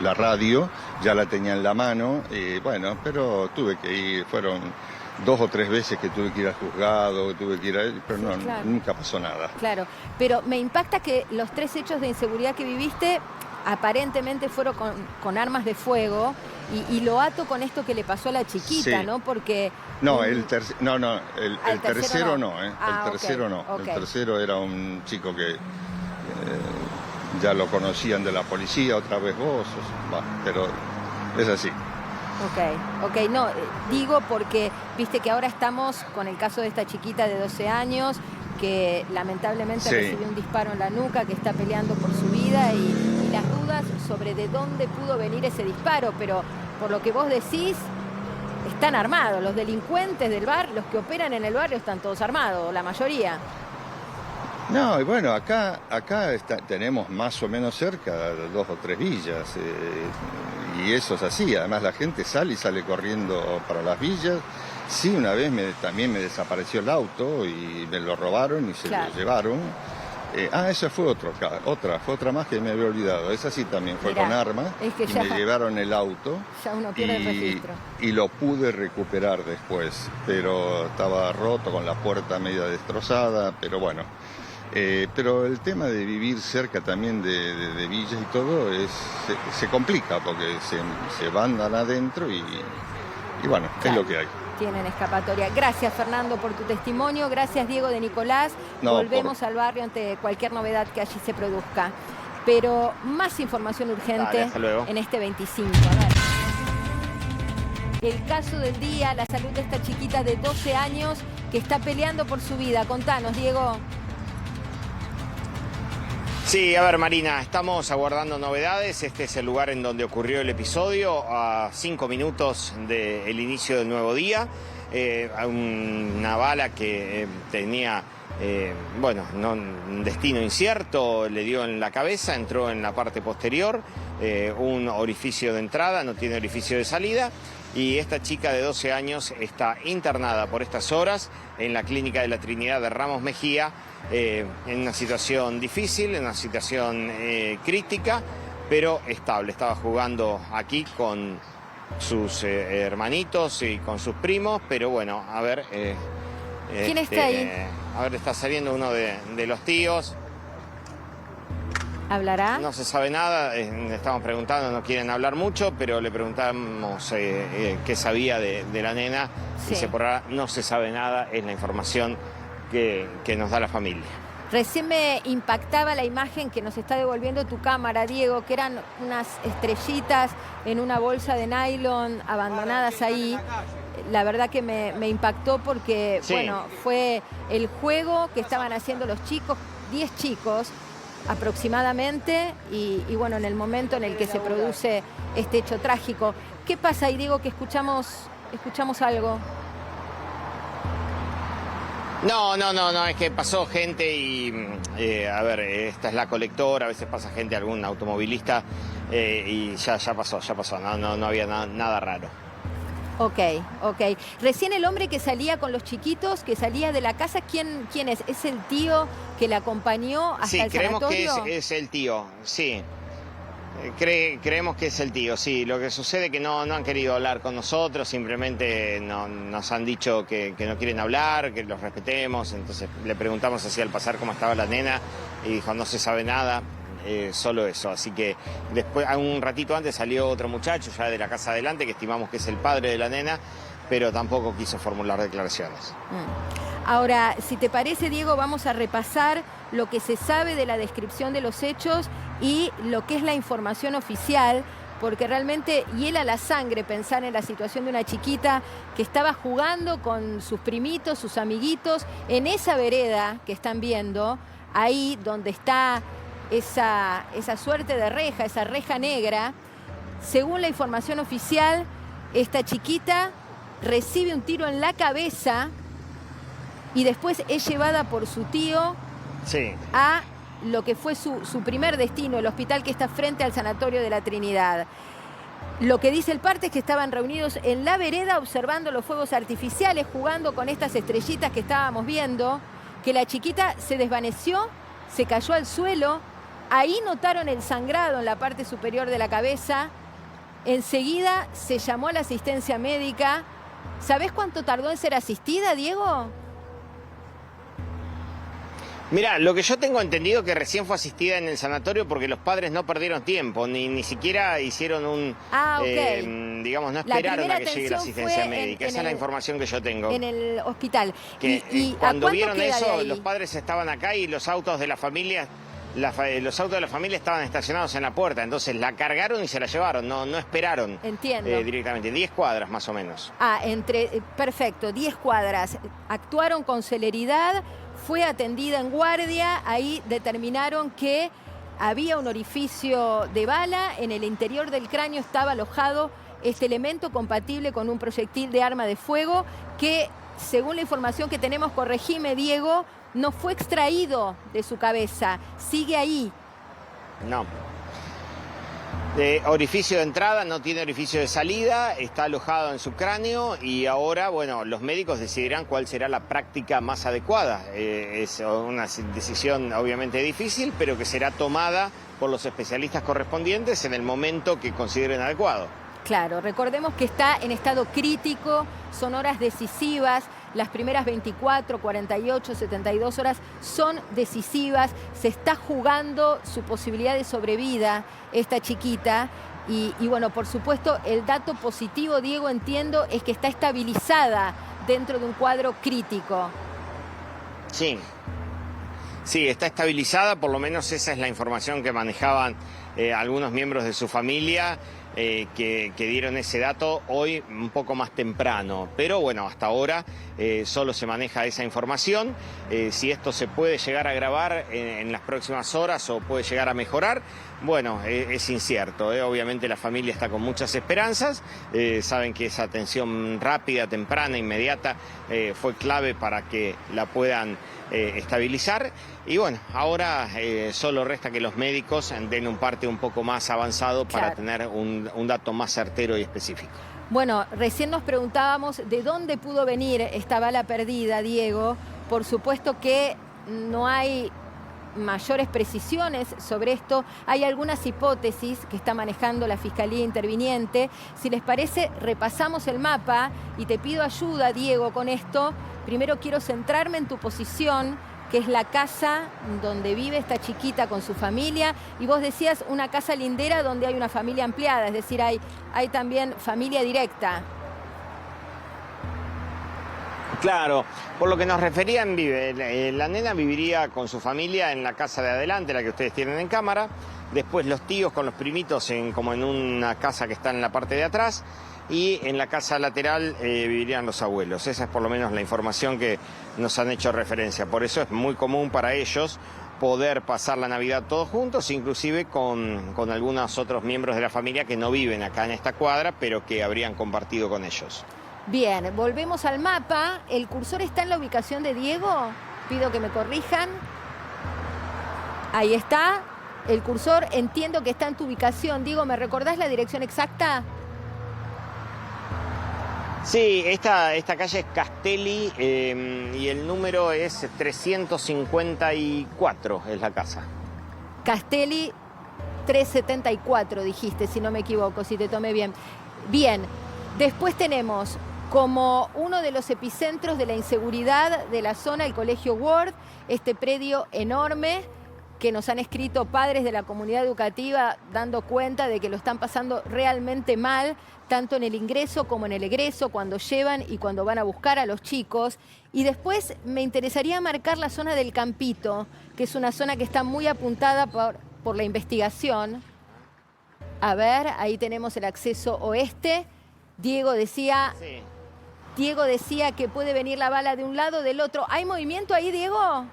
la radio, ya la tenía en la mano, bueno, pero tuve que ir, fueron 2 o 3 veces que tuve que ir al juzgado, pero Sí, no, claro. nunca pasó nada. Claro, pero me impacta que los 3 hechos de inseguridad que viviste aparentemente fueron con armas de fuego y lo ato con esto que le pasó a la chiquita, Sí. ¿no? Porque... No, el tercero tercero no. no, Ah, el tercero ok, no. ok. El tercero era un chico que ya lo conocían de la policía, otra vez vos, pero es así. Ok, no, digo porque viste que ahora estamos con el caso de esta chiquita de 12 años que lamentablemente Sí. recibió un disparo en la nuca, que está peleando por su vida y las dudas sobre de dónde pudo venir ese disparo, pero por lo que vos decís, están armados, los delincuentes del bar, los que operan en el barrio están todos armados, la mayoría. No, y bueno, acá tenemos más o menos cerca 2 o 3 villas, y eso es así. Además la gente sale corriendo para las villas. Sí, una vez también me desapareció el auto y me lo robaron y se Claro. lo llevaron. Esa fue otra más que me había olvidado. Esa sí también fue Mirá, con armas es que y ya- me llevaron el auto. Ya uno pierde el registro. Y lo pude recuperar después, pero estaba roto con la puerta media destrozada, pero bueno. Pero el tema de vivir cerca también de villas y todo se complica porque se van adentro y bueno, Claro. es lo que hay. Tienen escapatoria. Gracias, Fernando, por tu testimonio. Gracias, Diego de Nicolás. No, Volvemos al barrio ante cualquier novedad que allí se produzca. pero más información urgente Dale, hasta luego. en este 25. A ver. El caso del día, la salud de esta chiquita de 12 años que está peleando por su vida. Contanos, Diego. Sí, a ver, Marina, estamos aguardando novedades. Este es el lugar en donde ocurrió el episodio, a 5 minutos del inicio del nuevo día. Una bala que tenía, un destino incierto, le dio en la cabeza, entró en la parte posterior, un orificio de entrada, no tiene orificio de salida. Y esta chica de 12 años está internada por estas horas en la Clínica de la Trinidad de Ramos Mejía, en una situación difícil, en una situación crítica, pero estable. Estaba jugando aquí con sus hermanitos y con sus primos, pero bueno, a ver... ¿Quién está ahí? A ver, está saliendo uno de los tíos. ¿Hablará? No se sabe nada, le estamos preguntando, no quieren hablar mucho, pero le preguntamos qué sabía de la nena. Sí. Dice, por ahora no se sabe nada, es la información que nos da la familia. Recién me impactaba la imagen que nos está devolviendo tu cámara, Diego, que eran unas estrellitas en una bolsa de nylon abandonadas ahí. La verdad que me impactó porque, Sí. bueno, fue el juego que estaban haciendo los chicos, 10 chicos aproximadamente, y bueno, en el momento en el que se produce este hecho trágico. ¿Qué pasa ahí, Diego, que escuchamos algo? No, es que pasó gente y, esta es la colectora, a veces pasa gente, algún automovilista, y ya pasó, no había nada raro. Ok. Recién el hombre que salía con los chiquitos, que salía de la casa, ¿quién es? ¿Es el tío que la acompañó hasta Sí, el creemos sanatorio? que es el tío, sí. Creemos que es el tío, sí. Lo que sucede es que no han querido hablar con nosotros, simplemente nos han dicho que no quieren hablar, que los respetemos. Entonces le preguntamos así al pasar cómo estaba la nena y dijo, no se sabe nada. Solo eso, así que después, un ratito antes salió otro muchacho ya de la casa adelante que estimamos que es el padre de la nena, pero tampoco quiso formular declaraciones. Ahora, si te parece, Diego, vamos a repasar lo que se sabe de la descripción de los hechos y lo que es la información oficial, porque realmente hiela la sangre pensar en la situación de una chiquita que estaba jugando con sus primitos, sus amiguitos, en esa vereda que están viendo, ahí donde está esa suerte de reja, esa reja negra. Según la información oficial, esta chiquita recibe un tiro en la cabeza y después es llevada por su tío Sí. a lo que fue su primer destino, el hospital que está frente al sanatorio de la Trinidad. Lo que dice el parte es que estaban reunidos en la vereda observando los fuegos artificiales, jugando con estas estrellitas que estábamos viendo, que la chiquita se desvaneció, se cayó al suelo. Ahí notaron el sangrado en la parte superior de la cabeza. Enseguida se llamó a la asistencia médica. ¿Sabés cuánto tardó en ser asistida, Diego? Mira, lo que yo tengo entendido que recién fue asistida en el sanatorio porque los padres no perdieron tiempo, ni siquiera hicieron un... Ok. digamos, no La esperaron primera a que llegue la atención asistencia fue médica. en Esa es la el- información que yo tengo. En el hospital. Que, ¿Y a cuando cuánto vieron queda de eso, ahí? los padres estaban acá y los autos de la familia... los autos de la familia estaban estacionados en la puerta, entonces la cargaron y se la llevaron, no esperaron. Entiendo. Directamente, 10 cuadras más o menos. Perfecto, 10 cuadras. Actuaron con celeridad, fue atendida en guardia, ahí determinaron que había un orificio de bala, en el interior del cráneo estaba alojado este elemento compatible con un proyectil de arma de fuego que, según la información que tenemos, corregime, Diego, no fue extraído de su cabeza, sigue ahí. No. Orificio de entrada, no tiene orificio de salida, está alojado en su cráneo y ahora, bueno, los médicos decidirán cuál será la práctica más adecuada. Es una decisión obviamente difícil, pero que será tomada por los especialistas correspondientes en el momento que consideren adecuado. Claro, recordemos que está en estado crítico, son horas decisivas, las primeras 24, 48, 72 horas son decisivas, se está jugando su posibilidad de sobrevida esta chiquita y bueno, por supuesto, el dato positivo, Diego, entiendo, es que está estabilizada dentro de un cuadro crítico. Sí. Sí, está estabilizada, por lo menos esa es la información que manejaban algunos miembros de su familia. Que dieron ese dato hoy un poco más temprano. Pero bueno, hasta ahora solo se maneja esa información. Si esto se puede llegar a agravar en las próximas horas o puede llegar a mejorar, bueno, es incierto. Obviamente la familia está con muchas esperanzas. Saben que esa atención rápida, temprana, inmediata fue clave para que la puedan estabilizar. Y bueno, ahora solo resta que los médicos den un parte un poco más avanzado para tener un dato más certero y específico. Bueno, recién nos preguntábamos de dónde pudo venir esta bala perdida, Diego. Por supuesto que no hay mayores precisiones sobre esto. Hay algunas hipótesis que está manejando la Fiscalía Interviniente. Si les parece, repasamos el mapa y te pido ayuda, Diego, con esto. Primero quiero centrarme en tu posición, que es la casa donde vive esta chiquita con su familia. Y vos decías una casa lindera donde hay una familia ampliada, es decir, hay también familia directa. Claro, por lo que nos referían, la nena viviría con su familia en la casa de adelante, la que ustedes tienen en cámara. Después los tíos con los primitos como en una casa que está en la parte de atrás. Y en la casa lateral vivirían los abuelos. Esa es por lo menos la información que nos han hecho referencia. Por eso es muy común para ellos poder pasar la Navidad todos juntos, inclusive con algunos otros miembros de la familia que no viven acá en esta cuadra, pero que habrían compartido con ellos. Bien, volvemos al mapa. ¿El cursor está en la ubicación de Diego? Pido que me corrijan. Ahí está. El cursor entiendo que está en tu ubicación. Diego, ¿me recordás la dirección exacta? Sí, esta calle es Castelli y el número es 354, es la casa. Castelli 374, dijiste, si no me equivoco, si te tomé bien. Bien, después tenemos como uno de los epicentros de la inseguridad de la zona el Colegio Ward, este predio enorme que nos han escrito padres de la comunidad educativa dando cuenta de que lo están pasando realmente mal, tanto en el ingreso como en el egreso, cuando llevan y cuando van a buscar a los chicos. Y después me interesaría marcar la zona del Campito, que es una zona que está muy apuntada por la investigación. A ver, ahí tenemos el acceso oeste. Diego decía que puede venir la bala de un lado, del otro. ¿Hay movimiento ahí, Diego?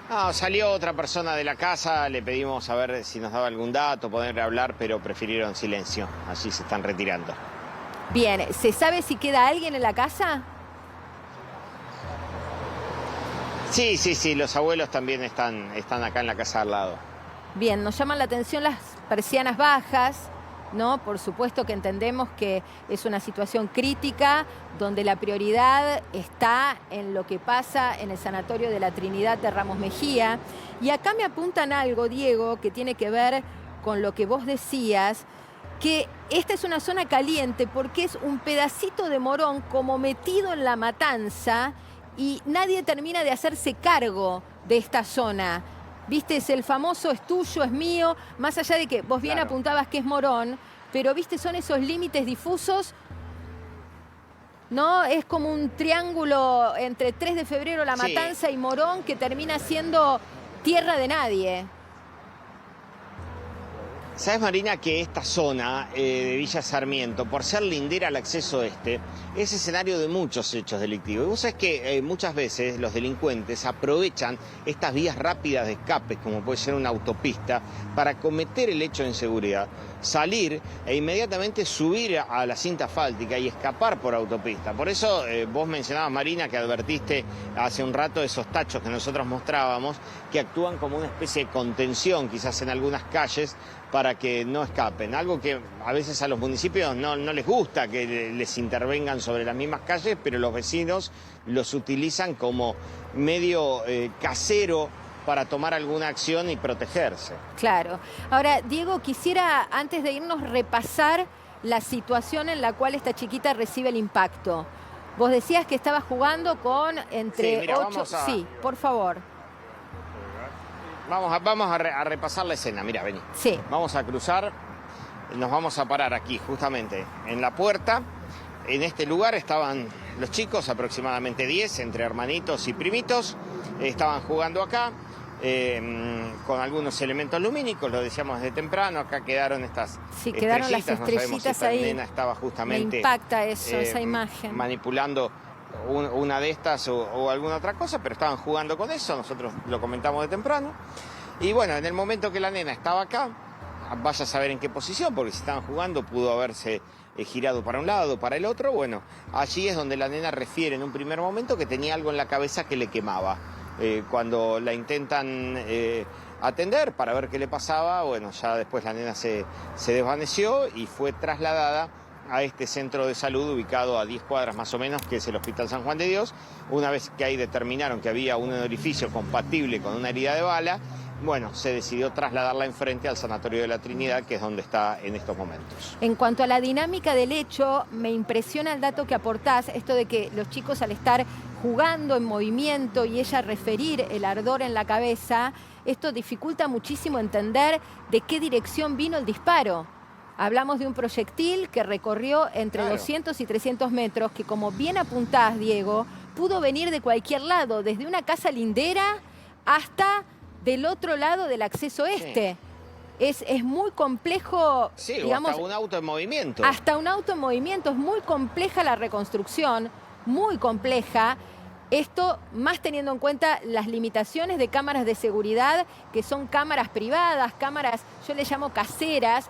No, salió otra persona de la casa, le pedimos a ver si nos daba algún dato, poder hablar, pero prefirieron silencio. Allí se están retirando. Bien, ¿se sabe si queda alguien en la casa? Sí, los abuelos también están acá en la casa al lado. Bien, nos llaman la atención las persianas bajas, ¿no? Por supuesto que entendemos que es una situación crítica donde la prioridad está en lo que pasa en el sanatorio de la Trinidad de Ramos Mejía. Y acá me apuntan algo, Diego, que tiene que ver con lo que vos decías, que esta es una zona caliente porque es un pedacito de Morón como metido en la matanza y nadie termina de hacerse cargo de esta zona. Viste, es el famoso es tuyo, es mío, más allá de que vos bien apuntabas que es Morón, pero viste, son esos límites difusos, ¿no? Es como un triángulo entre 3 de febrero, La Matanza y Morón, que termina siendo tierra de nadie. ¿Sabes, Marina, que esta zona de Villa Sarmiento, por ser lindera al acceso este, es escenario de muchos hechos delictivos? Y vos sabés que muchas veces los delincuentes aprovechan estas vías rápidas de escape, como puede ser una autopista, para cometer el hecho de inseguridad, salir e inmediatamente subir a la cinta asfáltica y escapar por autopista. Por eso vos mencionabas, Marina, que advertiste hace un rato esos tachos que nosotros mostrábamos, que actúan como una especie de contención, quizás en algunas calles, para que no escapen. Algo que a veces a los municipios no les gusta que les intervengan sobre las mismas calles, pero los vecinos los utilizan como medio casero para tomar alguna acción y protegerse. Claro. Ahora, Diego, quisiera, antes de irnos, repasar la situación en la cual esta chiquita recibe el impacto. Vos decías que estaba jugando con entre 8... Sí, por favor. Vamos a repasar la escena, mira, vení. Sí. Vamos a cruzar, nos vamos a parar aquí, justamente, en la puerta. en este lugar estaban los chicos, aproximadamente 10, entre hermanitos y primitos, estaban jugando acá. Con algunos elementos lumínicos, lo decíamos desde temprano, acá quedaron estas quedaron las estrellitas, no sabemos si estrellitas esta ahí. nena estaba justamente Me impacta eso, esa imagen. manipulando una de estas o alguna otra cosa, pero estaban jugando con eso, nosotros lo comentamos de temprano. Y bueno, en el momento que la nena estaba acá, vaya a saber en qué posición, porque si estaban jugando pudo haberse girado para un lado, para el otro. Bueno, allí es donde la nena refiere en un primer momento que tenía algo en la cabeza que le quemaba. Cuando la intentan atender para ver qué le pasaba, bueno, ya después la nena se desvaneció y fue trasladada a este centro de salud ubicado a 10 cuadras más o menos, que es el Hospital San Juan de Dios. Una vez que ahí determinaron que había un orificio compatible con una herida de bala, bueno, se decidió trasladarla enfrente al Sanatorio de la Trinidad, que es donde está en estos momentos. En cuanto a la dinámica del hecho, me impresiona el dato que aportás, esto de que los chicos al estar jugando en movimiento y ella referir el ardor en la cabeza, esto dificulta muchísimo entender de qué dirección vino el disparo. Hablamos de un proyectil que recorrió entre 200 y 300 metros, que como bien apuntás, Diego, pudo venir de cualquier lado, desde una casa lindera hasta del otro lado del acceso este. Sí. Es muy complejo, sí, digamos, hasta un auto en movimiento. Hasta un auto en movimiento. Es muy compleja la reconstrucción, muy compleja. Esto más teniendo en cuenta las limitaciones de cámaras de seguridad, que son cámaras privadas, cámaras, yo le llamo caseras,